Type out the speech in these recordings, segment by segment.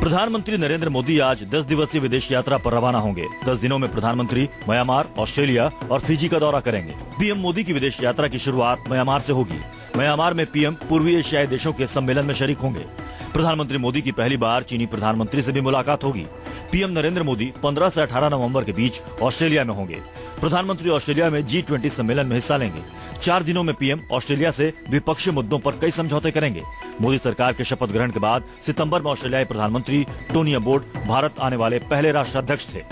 प्रधानमंत्री नरेंद्र मोदी आज 10 दिवसीय विदेश यात्रा पर रवाना होंगे। 10 दिनों में प्रधानमंत्री म्यांमार, ऑस्ट्रेलिया और फिजी का दौरा करेंगे। पीएम मोदी की विदेश यात्रा की शुरुआत म्यांमार से होगी। म्यांमार में पीएम पूर्वी एशियाई देशों के सम्मेलन में शरीक होंगे। प्रधानमंत्री मोदी की पहली बार चीनी प्रधानमंत्री से भी मुलाकात होगी। पीएम नरेंद्र मोदी 15 से 18 नवंबर के बीच ऑस्ट्रेलिया में होंगे। प्रधानमंत्री ऑस्ट्रेलिया में G20 सम्मेलन में हिस्सा लेंगे। 4 दिनों में पीएम ऑस्ट्रेलिया से द्विपक्षीय मुद्दों पर कई समझौते करेंगे। मोदी सरकार के शपथ ग्रहण के बाद सितंबर में ऑस्ट्रेलियाई प्रधानमंत्री टोनी अबोट भारत आने वाले पहले राष्ट्राध्यक्ष थे।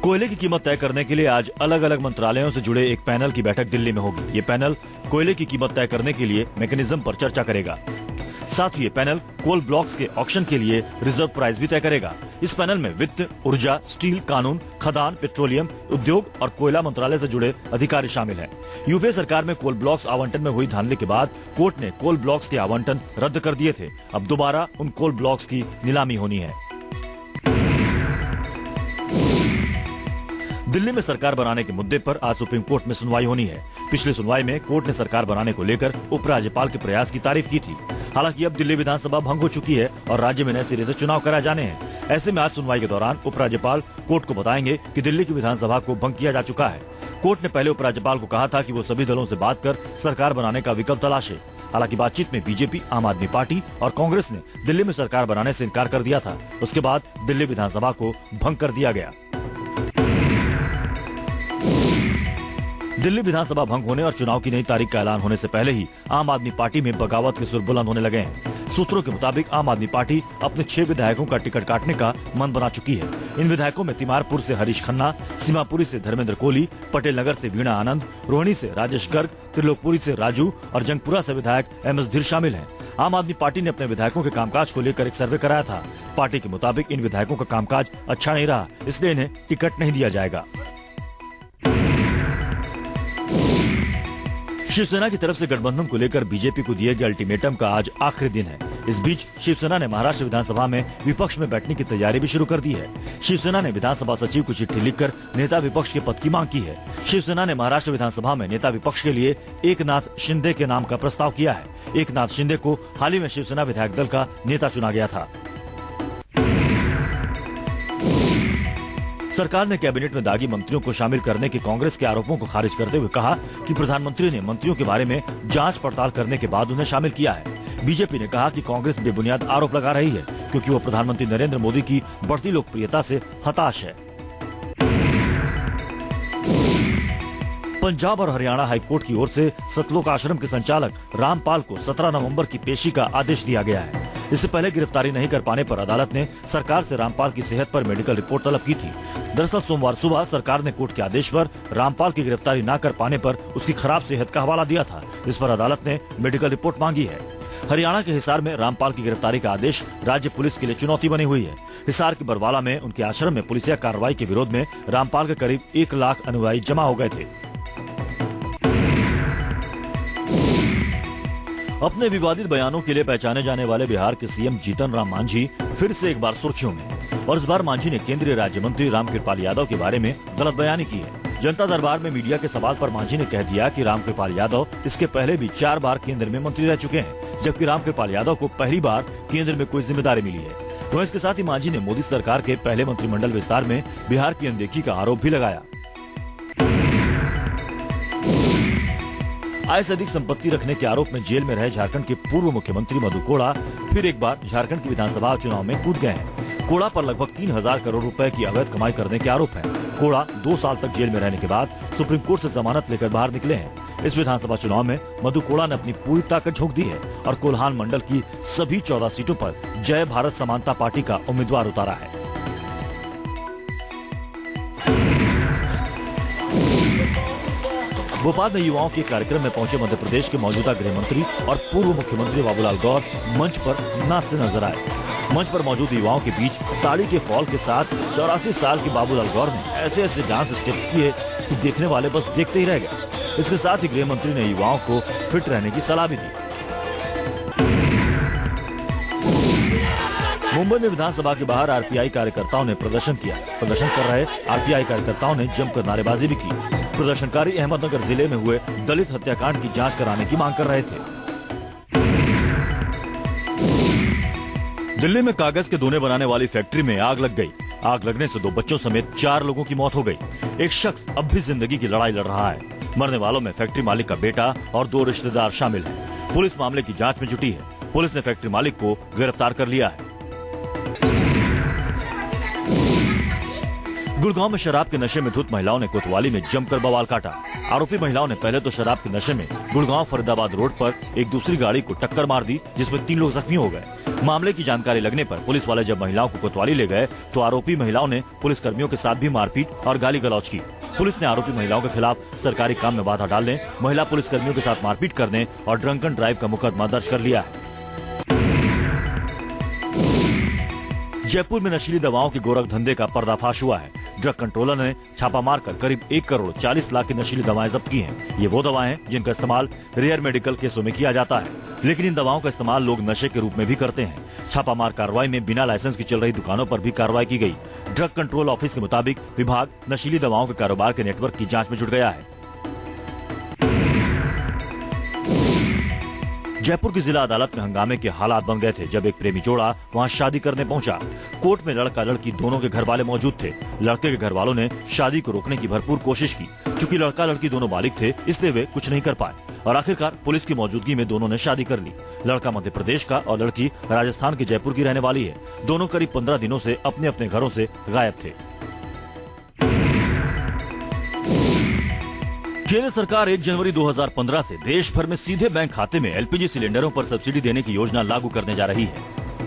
कोयले की कीमत तय करने के लिए आज अलग अलग मंत्रालयों से जुड़े एक पैनल की बैठक दिल्ली में होगी। ये पैनल कोयले की कीमत तय करने के लिए मैकेनिज्म पर चर्चा करेगा। साथ ही ये पैनल कोल ब्लॉक्स के ऑक्शन के लिए रिजर्व प्राइस भी तय करेगा। इस पैनल में वित्त, ऊर्जा, स्टील, कानून, खदान, पेट्रोलियम, उद्योग और कोयला मंत्रालय से जुड़े अधिकारी शामिल हैं। यूपीए सरकार में कोल ब्लॉक्स आवंटन में हुई धांधली के बाद कोर्ट ने कोल ब्लॉक्स के आवंटन रद्द कर दिए थे। अब दोबारा उन कोल ब्लॉक्स की नीलामी होनी है। दिल्ली में सरकार बनाने के मुद्दे पर आज सुप्रीम कोर्ट में सुनवाई होनी है। पिछली सुनवाई में कोर्ट ने सरकार बनाने को लेकर उपराज्यपाल के प्रयास की तारीफ की थी। हालांकि अब दिल्ली विधानसभा भंग हो चुकी है और राज्य में नए सिरे से चुनाव कराए जाने हैं। ऐसे में आज सुनवाई के दौरान उपराज्यपाल कोर्ट को बताएंगे कि दिल्ली की विधानसभा को भंग किया जा चुका है। कोर्ट ने पहले उपराज्यपाल को कहा था कि वो सभी दलों से बात कर सरकार बनाने का विकल्प तलाशे। हालांकि बातचीत में बीजेपी, आम आदमी पार्टी और कांग्रेस ने दिल्ली में सरकार बनाने से इनकार कर दिया था। उसके बाद दिल्ली विधानसभा को भंग कर दिया गया। दिल्ली विधानसभा भंग होने और चुनाव की नई तारीख का ऐलान होने से पहले ही आम आदमी पार्टी में बगावत के सुर बुलंद होने लगे हैं। सूत्रों के मुताबिक आम आदमी पार्टी अपने 6 विधायकों का टिकट काटने का मन बना चुकी है। इन विधायकों में तिमारपुर से हरीश खन्ना, सीमापुरी से धर्मेंद्र कोहली, पटेल नगर से वीणा आनंद, रोहिणी से राजेश गर्ग, त्रिलोकपुरी से राजू और जंगपुरा से विधायक MS धीर शामिल हैं। आम आदमी पार्टी ने अपने विधायकों के कामकाज को लेकर एक सर्वे कराया था। पार्टी के मुताबिक इन विधायकों का कामकाज अच्छा नहीं रहा, इसलिए इन्हें टिकट नहीं दिया जाएगा। शिवसेना की तरफ से गठबंधन को लेकर बीजेपी को दिए गए अल्टीमेटम का आज आखिरी दिन है। इस बीच शिवसेना ने महाराष्ट्र विधानसभा में विपक्ष में बैठने की तैयारी भी शुरू कर दी है। शिवसेना ने विधानसभा सचिव को चिट्ठी लिखकर नेता विपक्ष के पद की मांग की है। शिवसेना ने महाराष्ट्र विधानसभा में नेता विपक्ष के लिए एकनाथ शिंदे के नाम का प्रस्ताव किया है। एकनाथ शिंदे को हाल ही में शिवसेना विधायक दल का नेता चुना गया था। सरकार ने कैबिनेट में दागी मंत्रियों को शामिल करने के कांग्रेस के आरोपों को खारिज करते हुए कहा कि प्रधानमंत्री ने मंत्रियों के बारे में जांच पड़ताल करने के बाद उन्हें शामिल किया है। बीजेपी ने कहा कि कांग्रेस बेबुनियाद आरोप लगा रही है क्योंकि वो प्रधानमंत्री नरेंद्र मोदी की बढ़ती लोकप्रियता से हताश है। पंजाब और हरियाणा हाईकोर्ट की ओर से सतलोक आश्रम के संचालक रामपाल को 17 नवंबर की पेशी का आदेश दिया गया है। इससे पहले गिरफ्तारी नहीं कर पाने पर अदालत ने सरकार से रामपाल की सेहत पर मेडिकल रिपोर्ट तलब की थी। दरअसल सोमवार सुबह सरकार ने कोर्ट के आदेश पर रामपाल की गिरफ्तारी न कर पाने पर उसकी खराब सेहत का हवाला दिया था। इस पर अदालत ने मेडिकल रिपोर्ट मांगी है। हरियाणा के हिसार में रामपाल की गिरफ्तारी का आदेश राज्य पुलिस के लिए चुनौती बनी हुई है। हिसार के बरवाला में उनके आश्रम में पुलिसिया कार्रवाई के विरोध में रामपाल के करीब 1 लाख अनुयायी जमा हो गए थे। अपने विवादित बयानों के लिए पहचाने जाने वाले बिहार के सीएम जीतन राम मांझी फिर से एक बार सुर्खियों में, और इस बार मांझी ने केंद्रीय राज्य मंत्री रामकृपाल यादव के बारे में गलत बयानी की है। जनता दरबार में मीडिया के सवाल पर मांझी ने कह दिया कि रामकृपाल यादव इसके पहले भी 4 बार केंद्र में मंत्री रह चुके हैं, जबकि रामकृपाल यादव को पहली बार केंद्र में कोई जिम्मेदारी मिली है। तो इसके साथ ही मांझी ने मोदी सरकार के पहले मंत्रिमंडल विस्तार में बिहार की अनदेखी का आरोप भी लगाया। आय से अधिक संपत्ति रखने के आरोप में जेल में रहे झारखंड के पूर्व मुख्यमंत्री मधु कोड़ा फिर एक बार झारखंड के विधानसभा चुनाव में कूद गए हैं। कोड़ा पर लगभग 3000 करोड़ रुपए की अवैध कमाई करने के आरोप है। कोड़ा 2 साल तक जेल में रहने के बाद सुप्रीम कोर्ट से जमानत लेकर बाहर निकले हैं। इस विधानसभा चुनाव में मधु कोड़ा ने अपनी पूरी ताकत झोंक दी है और कोल्हान मंडल की सभी 14 सीटों पर जय भारत समानता पार्टी का उम्मीदवार उतारा है। भोपाल में युवाओं के कार्यक्रम में पहुंचे मध्य प्रदेश के मौजूदा गृह मंत्री और पूर्व मुख्यमंत्री बाबूलाल गौर मंच पर नाचते नजर आए। मंच पर मौजूद युवाओं के बीच साड़ी के फॉल के साथ 84 साल के बाबूलाल गौर ने ऐसे ऐसे डांस स्टेप्स किए कि देखने वाले बस देखते ही रह गए। इसके साथ ही गृह मंत्री ने युवाओं को फिट रहने की सलाह भी दी। मुंबई में विधानसभा के बाहर आरपीआई कार्यकर्ताओं ने प्रदर्शन किया। प्रदर्शन कर रहे आरपीआई कार्यकर्ताओं ने जमकर नारेबाजी भी की। प्रदर्शनकारी अहमदनगर जिले में हुए दलित हत्याकांड की जांच कराने की मांग कर रहे थे। दिल्ली में कागज के दोने बनाने वाली फैक्ट्री में आग लग गई। आग लगने से 2 बच्चों समेत 4 लोगों की मौत हो गई। एक शख्स अब भी जिंदगी की लड़ाई लड़ रहा है। मरने वालों में फैक्ट्री मालिक का बेटा और 2 रिश्तेदार शामिल हैं। पुलिस मामले की जांच में जुटी है। पुलिस ने फैक्ट्री मालिक को गिरफ्तार कर लिया है। गुड़गांव में शराब के नशे में धुत महिलाओं ने कोतवाली में जमकर बवाल काटा। आरोपी महिलाओं ने पहले तो शराब के नशे में गुड़गांव फरीदाबाद रोड पर एक दूसरी गाड़ी को टक्कर मार दी, जिसमें 3 लोग जख्मी हो गए। मामले की जानकारी लगने पर पुलिस वाले जब महिलाओं को कोतवाली ले गए तो आरोपी महिलाओं ने पुलिस कर्मियों के साथ भी मारपीट और गाली गलौज की। पुलिस ने आरोपी महिलाओं के खिलाफ सरकारी काम में बाधा डालने, महिला पुलिस कर्मियों के साथ मारपीट करने और ड्रंकन ड्राइव का मुकदमा दर्ज कर लिया है। जयपुर में नशीली दवाओं के गोरख धंधे का पर्दाफाश हुआ है। ड्रग कंट्रोलर ने छापा मारकर करीब 1 करोड़ 40 लाख की नशीली दवाएं जब्त की हैं। ये वो दवाएं हैं जिनका इस्तेमाल रेयर मेडिकल केसों में किया जाता है, लेकिन इन दवाओं का इस्तेमाल लोग नशे के रूप में भी करते हैं। छापामार कार्रवाई में बिना लाइसेंस की चल रही दुकानों पर भी कार्रवाई की गई। ड्रग कंट्रोल ऑफिस के मुताबिक विभाग नशीली दवाओं के कारोबार के नेटवर्क की जाँच में जुट गया है। जयपुर की जिला अदालत में हंगामे के हालात बन गए थे जब एक प्रेमी जोड़ा वहां शादी करने पहुंचा। कोर्ट में लड़का लड़की दोनों के घर वाले मौजूद थे। लड़के के घर वालों ने शादी को रोकने की भरपूर कोशिश की। चूंकि लड़का लड़की दोनों बालिग थे, इसलिए वे कुछ नहीं कर पाए और आखिरकार पुलिस की मौजूदगी में दोनों ने शादी कर ली। लड़का मध्य प्रदेश का और लड़की राजस्थान के जयपुर की रहने वाली है। दोनों करीब 15 दिनों से अपने अपने घरों से गायब थे। केंद्र सरकार 1 जनवरी 2015 से देश भर में सीधे बैंक खाते में एलपीजी सिलेंडरों पर सब्सिडी देने की योजना लागू करने जा रही है।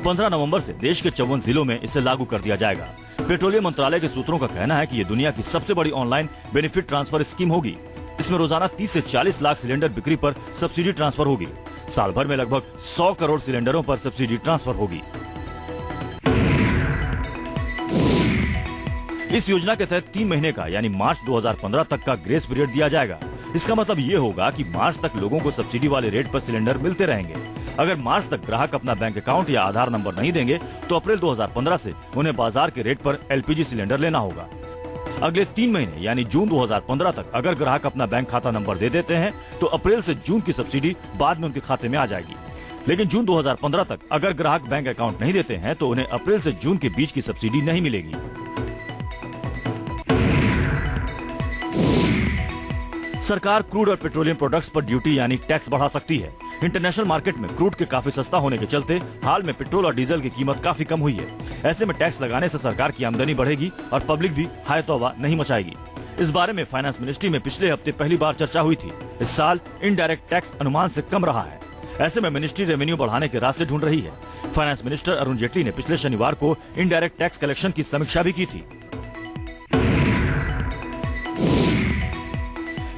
15 नवंबर से देश के 54 जिलों में इसे लागू कर दिया जाएगा। पेट्रोलियम मंत्रालय के सूत्रों का कहना है कि ये दुनिया की सबसे बड़ी ऑनलाइन बेनिफिट ट्रांसफर स्कीम होगी। इसमें रोजाना 30 से 40 लाख सिलेंडर बिक्री पर सब्सिडी ट्रांसफर होगी। साल भर में लगभग 100 करोड़ सिलेंडरों पर सब्सिडी ट्रांसफर होगी। इस योजना के तहत 3 महीने का यानी मार्च 2015 तक का ग्रेस पीरियड दिया जाएगा। इसका मतलब ये होगा कि मार्च तक लोगों को सब्सिडी वाले रेट पर सिलेंडर मिलते रहेंगे। अगर मार्च तक ग्राहक अपना बैंक अकाउंट या आधार नंबर नहीं देंगे तो अप्रैल 2015 से उन्हें बाजार के रेट पर एलपीजी सिलेंडर लेना होगा। अगले 3 महीने यानी जून 2015 तक अगर ग्राहक अपना बैंक खाता नंबर दे देते हैं तो अप्रैल से जून की सब्सिडी बाद में उनके खाते में आ जाएगी। लेकिन जून 2015 तक अगर ग्राहक बैंक अकाउंट नहीं देते हैं तो उन्हें अप्रैल से जून के बीच की सब्सिडी नहीं मिलेगी। सरकार क्रूड और पेट्रोलियम प्रोडक्ट्स पर ड्यूटी यानी टैक्स बढ़ा सकती है। इंटरनेशनल मार्केट में क्रूड के काफी सस्ता होने के चलते हाल में पेट्रोल और डीजल की कीमत काफी कम हुई है। ऐसे में टैक्स लगाने से सरकार की आमदनी बढ़ेगी और पब्लिक भी हाय तौबा नहीं मचाएगी। इस बारे में फाइनेंस मिनिस्ट्री में पिछले हफ्ते पहली बार चर्चा हुई थी। इस साल इनडायरेक्ट टैक्स अनुमान से कम रहा है। ऐसे में मिनिस्ट्री रेवेन्यू बढ़ाने के रास्ते ढूंढ रही है। फाइनेंस मिनिस्टर अरुण जेटली ने पिछले शनिवार को इनडायरेक्ट टैक्स कलेक्शन की समीक्षा भी की थी।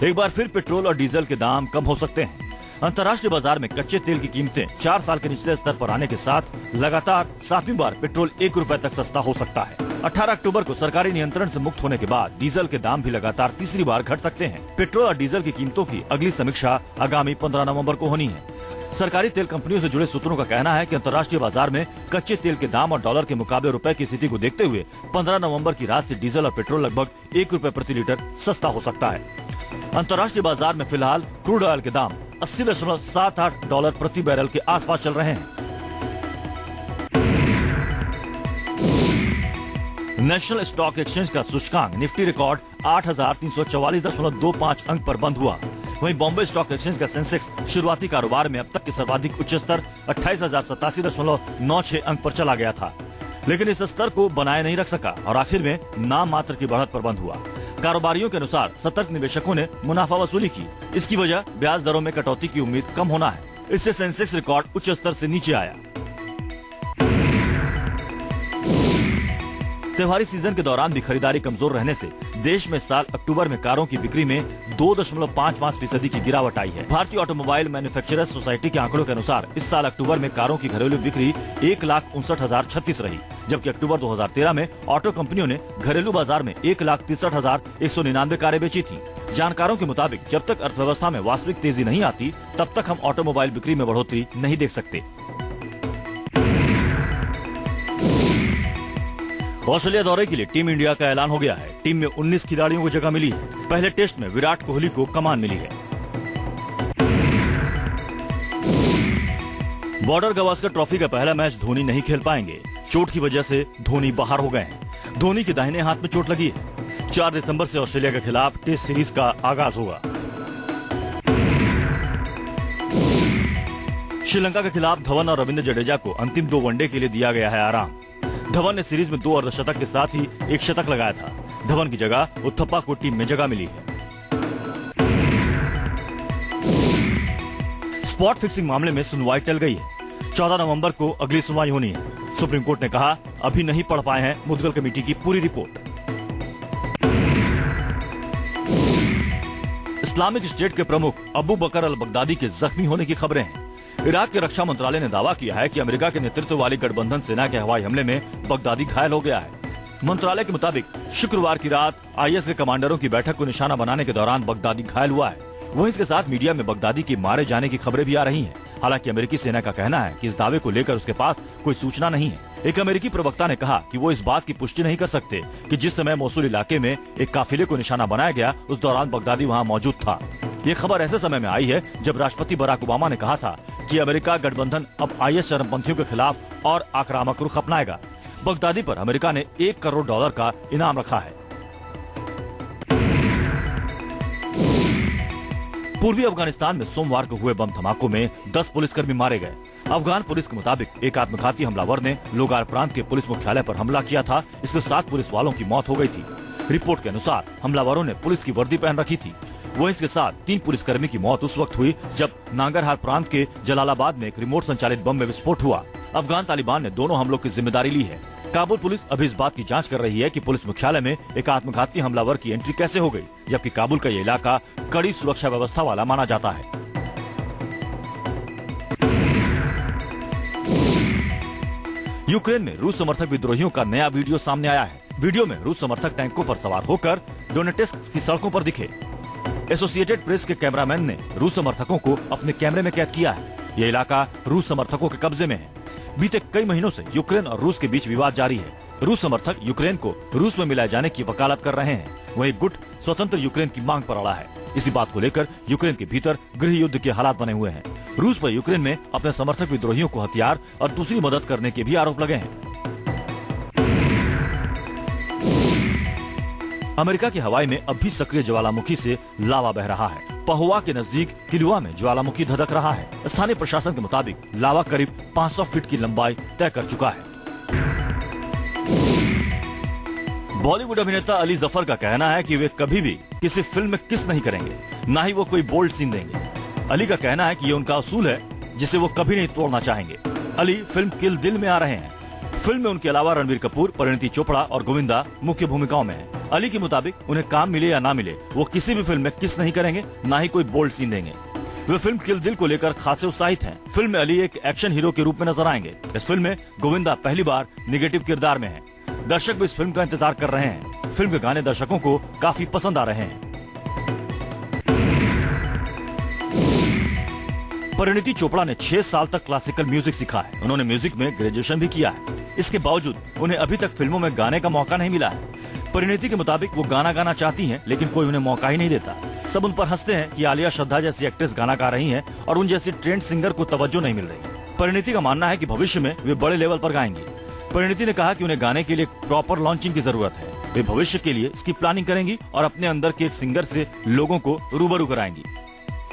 एक बार फिर पेट्रोल और डीजल के दाम कम हो सकते हैं। अंतर्राष्ट्रीय बाजार में कच्चे तेल की कीमतें 4 साल के निचले स्तर पर आने के साथ लगातार 7वीं बार पेट्रोल 1 रुपए तक सस्ता हो सकता है। 18 अक्टूबर को सरकारी नियंत्रण से मुक्त होने के बाद डीजल के दाम भी लगातार तीसरी बार घट सकते हैं। पेट्रोल और डीजल की कीमतों की अगली समीक्षा आगामी 15 नवंबर को होनी है। सरकारी तेल कंपनियों से जुड़े सूत्रों का कहना है कि अंतर्राष्ट्रीय बाजार में कच्चे तेल के दाम और डॉलर के मुकाबले रुपए की स्थिति को देखते हुए 15 नवंबर की रात से डीजल और पेट्रोल लगभग 1 रुपए प्रति लीटर सस्ता हो सकता है। अंतर्राष्ट्रीय बाजार में फिलहाल क्रूड ऑयल के दाम 80.78 डॉलर प्रति बैरल के आसपास चल रहे हैं। नेशनल स्टॉक एक्सचेंज का सूचकांक निफ्टी रिकॉर्ड 8,344.25 अंक पर बंद हुआ। वहीं बॉम्बे स्टॉक एक्सचेंज का सेंसेक्स शुरुआती कारोबार में अब तक के सर्वाधिक उच्च स्तर 28,087.96 अंक पर चला गया था, लेकिन इस स्तर को बनाए नहीं रख सका और आखिर में नाम मात्र की बढ़त पर बंद हुआ। कारोबारियों के अनुसार सतर्क निवेशकों ने मुनाफा वसूली की। इसकी वजह ब्याज दरों में कटौती की उम्मीद कम होना है। इससे सेंसेक्स रिकॉर्ड उच्च स्तर से नीचे आया। त्योहारी सीजन के दौरान भी खरीदारी कमजोर रहने से देश में साल अक्टूबर में कारों की बिक्री में 2.55% की गिरावट आई है। भारतीय ऑटोमोबाइल मैन्युफैक्चरर्स सोसाइटी के आंकड़ों के अनुसार इस साल अक्टूबर में कारों की घरेलू बिक्री 1,59,036 रही, जबकि अक्टूबर 2013 में ऑटो कंपनियों ने घरेलू बाजार में 1,63,199 कारें बेची थी। जानकारों के मुताबिक जब तक अर्थव्यवस्था में वास्तविक तेजी नहीं आती तब तक हम ऑटोमोबाइल बिक्री में बढ़ोतरी नहीं देख सकते। ऑस्ट्रेलिया दौरे के लिए टीम इंडिया का ऐलान हो गया है। टीम में 19 खिलाड़ियों को जगह मिली है। पहले टेस्ट में विराट कोहली को कमान मिली है। बॉर्डर गावस्कर ट्रॉफी का पहला मैच धोनी नहीं खेल पाएंगे। चोट की वजह से धोनी बाहर हो गए हैं। धोनी के दाहिने हाथ में चोट लगी है। 4 दिसंबर से ऑस्ट्रेलिया के खिलाफ टेस्ट सीरीज का आगाज होगा। श्रीलंका के खिलाफ धवन और रविंद्र जडेजा को अंतिम 2 वनडे के लिए दिया गया है आराम। धवन ने सीरीज में 2 अर्धशतक के साथ ही 1 शतक लगाया था। धवन की जगह उथप्पा को टीम में जगह मिली है। स्पॉट फिक्सिंग मामले में सुनवाई टल गई है। 14 नवंबर को अगली सुनवाई होनी है। सुप्रीम कोर्ट ने कहा अभी नहीं पढ़ पाए हैं मुद्गल कमेटी की पूरी रिपोर्ट। इस्लामिक स्टेट के प्रमुख अबू बकर अल बगदादी के जख्मी होने की खबरें हैं। इराक के रक्षा मंत्रालय ने दावा किया है कि अमेरिका के नेतृत्व वाली गठबंधन सेना के हवाई हमले में बगदादी घायल हो गया है। मंत्रालय के मुताबिक शुक्रवार की रात आईएस के कमांडरों की बैठक को निशाना बनाने के दौरान बगदादी घायल हुआ है। वहीं इसके साथ मीडिया में बगदादी के मारे जाने की खबरें भी आ रही हैं। हालांकि अमेरिकी सेना का कहना है कि इस दावे को लेकर उसके पास कोई सूचना नहीं है। एक अमेरिकी प्रवक्ता ने कहा कि वो इस बात की पुष्टि नहीं कर सकते कि जिस समय मोसुल इलाके में एक काफिले को निशाना बनाया गया उस दौरान बगदादी वहां मौजूद था। ये खबर ऐसे समय में आई है जब राष्ट्रपति बराक ओबामा ने कहा था कि अमेरिका गठबंधन अब आईएस चरमपंथियों के खिलाफ और आक्रामक रुख अपनाएगा। बगदादी पर अमेरिका ने $1 करोड़ का इनाम रखा है। पूर्वी अफगानिस्तान में सोमवार को हुए बम धमाकों में 10 पुलिसकर्मी मारे गए। अफगान पुलिस के मुताबिक एक आत्मघाती हमलावर ने लोगार प्रांत के पुलिस मुख्यालय पर हमला किया था। इसमें 7 पुलिस वालों की मौत हो गई थी। रिपोर्ट के अनुसार हमलावरों ने पुलिस की वर्दी पहन रखी थी। वहीं इसके साथ 3 पुलिसकर्मी की मौत उस वक्त हुई जब नांगरहार प्रांत के जलालाबाद में एक रिमोट संचालित बम में विस्फोट हुआ। अफगान तालिबान ने दोनों हमलों की जिम्मेदारी ली है। काबुल पुलिस अभी इस बात की जांच कर रही है कि पुलिस मुख्यालय में एक आत्मघाती हमलावर की एंट्री कैसे हो गई, जबकि काबुल का ये इलाका कड़ी सुरक्षा व्यवस्था वाला माना जाता है। यूक्रेन में रूस समर्थक विद्रोहियों का नया वीडियो सामने आया है। वीडियो में रूस समर्थक टैंकों पर सवार होकर डोनेटेस्क की सड़कों पर दिखे। एसोसिएटेड प्रेस के कैमरामैन ने रूस समर्थकों को अपने कैमरे में कैद किया है। ये इलाका रूस समर्थकों के कब्जे में है। बीते कई महीनों से यूक्रेन और रूस के बीच विवाद जारी है। रूस समर्थक यूक्रेन को रूस में मिलाए जाने की वकालत कर रहे हैं। वहीं गुट स्वतंत्र यूक्रेन की मांग पर अड़ा है। इसी बात को लेकर यूक्रेन के भीतर गृह युद्ध के हालात बने हुए हैं। रूस पर यूक्रेन में अपने समर्थक विद्रोहियों को हथियार और दूसरी मदद करने के भी आरोप लगे हैं। अमेरिका की हवाई में अब भी सक्रिय ज्वालामुखी से लावा बह रहा है। पहुआ के नजदीक किलुआ में ज्वालामुखी धधक रहा है। स्थानीय प्रशासन के मुताबिक लावा करीब 500 फीट की लंबाई तय कर चुका है। बॉलीवुड अभिनेता अली जफर का कहना है कि वे कभी भी किसी फिल्म में किस नहीं करेंगे, न ही वो कोई बोल्ड सीन देंगे। अली का कहना है कि ये उनका असूल है जिसे वो कभी नहीं तोड़ना चाहेंगे। अली फिल्म किल दिल में आ रहे हैं। फिल्म में उनके अलावा रणबीर कपूर, परिणीति चोपड़ा और गोविंदा मुख्य भूमिकाओं में हैं। अली के मुताबिक उन्हें काम मिले या ना मिले वो किसी भी फिल्म में किस नहीं करेंगे, ना ही कोई बोल्ड सीन देंगे। वे फिल्म किल दिल को लेकर खासे उत्साहित हैं। फिल्म में अली एक एक्शन हीरो के रूप में नजर आएंगे। इस फिल्म में गोविंदा पहली बार निगेटिव किरदार में है। दर्शक भी इस फिल्म का इंतजार कर रहे हैं। फिल्म के गाने दर्शकों को काफी पसंद आ रहे हैं। परिणीति चोपड़ा ने 6 साल तक क्लासिकल म्यूजिक सीखा है। उन्होंने म्यूजिक में ग्रेजुएशन भी किया है। इसके बावजूद उन्हें अभी तक फिल्मों में गाने का मौका नहीं मिला है। परिणीति के मुताबिक वो गाना गाना चाहती हैं, लेकिन कोई उन्हें मौका ही नहीं देता। सब उन पर हंसते हैं कि आलिया, श्रद्धा जैसी एक्ट्रेस गाना गा रही हैं और उन जैसी ट्रेंड सिंगर को तवज्जो नहीं मिल रही। परिणीति का मानना है कि भविष्य में वे बड़े लेवल पर गाएंगी। परिणीति ने कहा कि उन्हें गाने के लिए प्रॉपर लॉन्चिंग की जरूरत है। वे भविष्य के लिए इसकी प्लानिंग करेंगी और अपने अंदर के एक सिंगर से लोगों को रूबरू कराएंगी।